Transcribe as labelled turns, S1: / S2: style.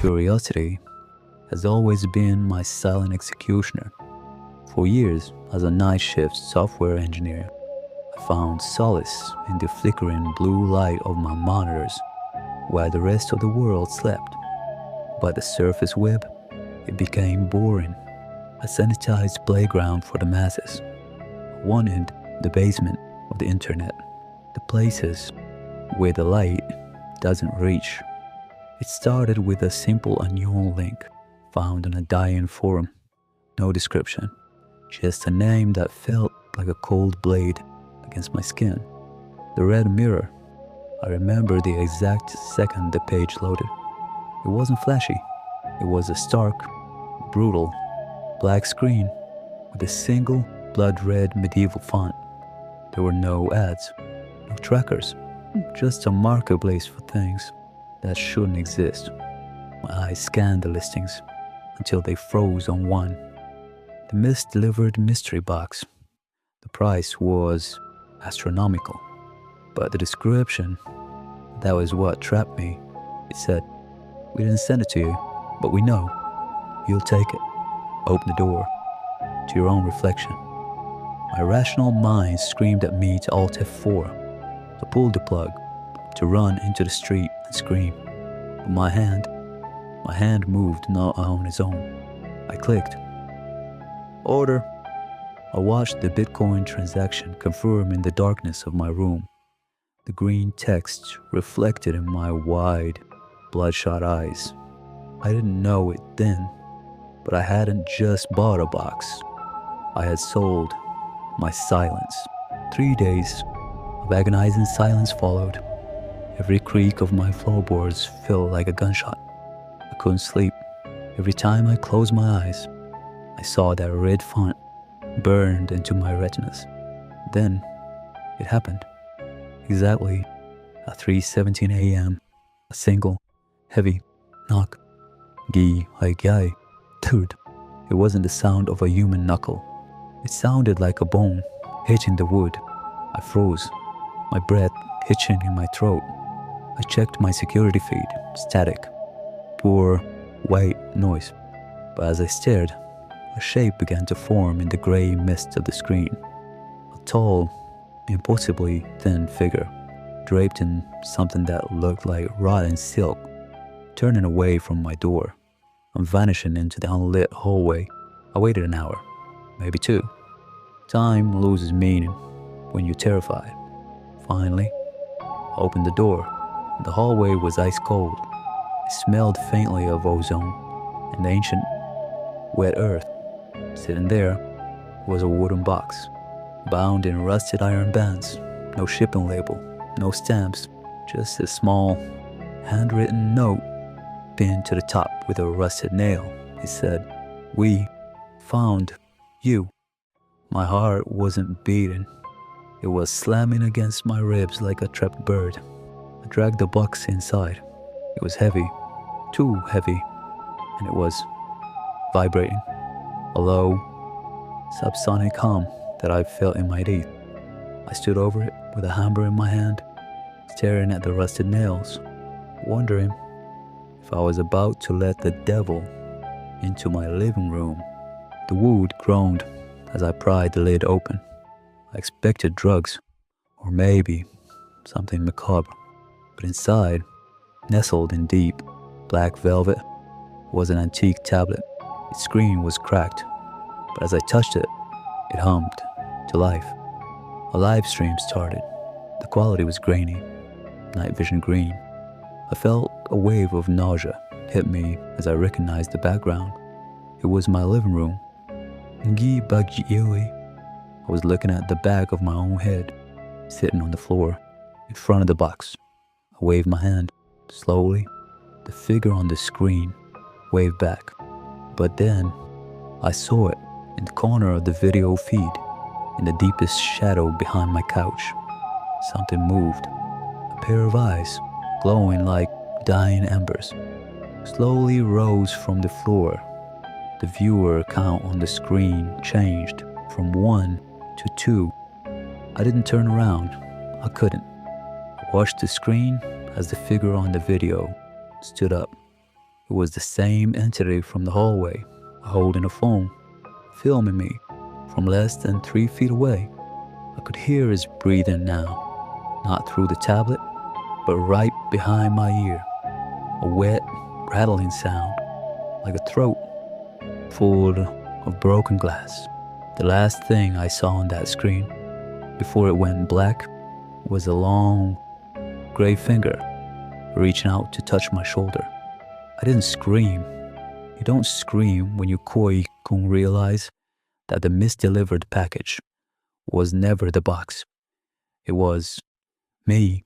S1: Curiosity has always been my silent executioner. For years, as a night shift software engineer, I found solace in the flickering blue light of my monitors while the rest of the world slept. But the surface web, it became boring, a sanitized playground for the masses. I wanted the basement of the internet, the places where the light doesn't reach. It started with a simple unknown link found on a dying forum. No description, just a name that felt like a cold blade against my skin. The red mirror. I remember the exact second the page loaded. It wasn't flashy. It was a stark, brutal, black screen with a single blood-red medieval font. There were no ads, no trackers, just a marketplace for things that shouldn't exist. My eyes scanned the listings until they froze on one. The Misdelivered mystery box. The price was astronomical, but the description, that was what trapped me. It said, "We didn't send it to you, but we know. You'll take it. Open the door to your own reflection." My rational mind screamed at me to Alt F4, to pull the plug, to run into the street and scream. But my hand moved not on its own. I clicked. Order. I watched the Bitcoin transaction confirm in the darkness of my room. The green text reflected in my wide, bloodshot eyes. I didn't know it then, but I hadn't just bought a box. I had sold my silence. 3 days of agonizing silence followed. Every creak of my floorboards felt like a gunshot. I couldn't sleep. Every time I closed my eyes, I saw that red font burned into my retinas. Then, it happened. Exactly at 3:17 a.m., a single, heavy knock. Gi. Dude, it wasn't the sound of a human knuckle. It sounded like a bone hitting the wood. I froze, my breath hitching in my throat. I checked my security feed, static, poor, white noise. But as I stared, a shape began to form in the gray mist of the screen. A tall, impossibly thin figure, draped in something that looked like rotten silk, turning away from my door. I'm vanishing into the unlit hallway. I waited an hour, maybe two. Time loses meaning when you're terrified. Finally, I opened the door. The hallway was ice cold. It smelled faintly of ozone and ancient, wet earth. Sitting there was a wooden box, bound in rusted iron bands. No shipping label, no stamps, just a small, handwritten note pinned to the top with a rusted nail. It said, "We found you." My heart wasn't beating. It was slamming against my ribs like a trapped bird. I dragged the box inside. It was heavy, too heavy, and it was vibrating. A low, subsonic hum that I felt in my teeth. I stood over it with a hammer in my hand, staring at the rusted nails, wondering if I was about to let the devil into my living room. The wood groaned as I pried the lid open. I expected drugs, or maybe something macabre. But inside, nestled in deep, black velvet, was an antique tablet. Its screen was cracked, but as I touched it, it hummed to life. A live stream started. The quality was grainy, night vision green. I felt a wave of nausea hit me as I recognized the background. It was my living room. I was looking at the back of my own head, sitting on the floor, in front of the box. I waved my hand. Slowly, the figure on the screen waved back. But then, I saw it in the corner of the video feed, in the deepest shadow behind my couch. Something moved. A pair of eyes, glowing like dying embers, slowly rose from the floor. The viewer count on the screen changed from 1 to 2. I didn't turn around. I couldn't. I watched the screen as the figure on the video stood up. It was the same entity from the hallway, holding a phone, filming me from less than 3 feet away. I could hear his breathing now, not through the tablet, but right behind my ear. A wet, rattling sound, like a throat full of broken glass. The last thing I saw on that screen, before it went black, was a long, gray finger reaching out to touch my shoulder. I didn't scream. You don't scream when you koi kung realize that the misdelivered package was never the box. It was me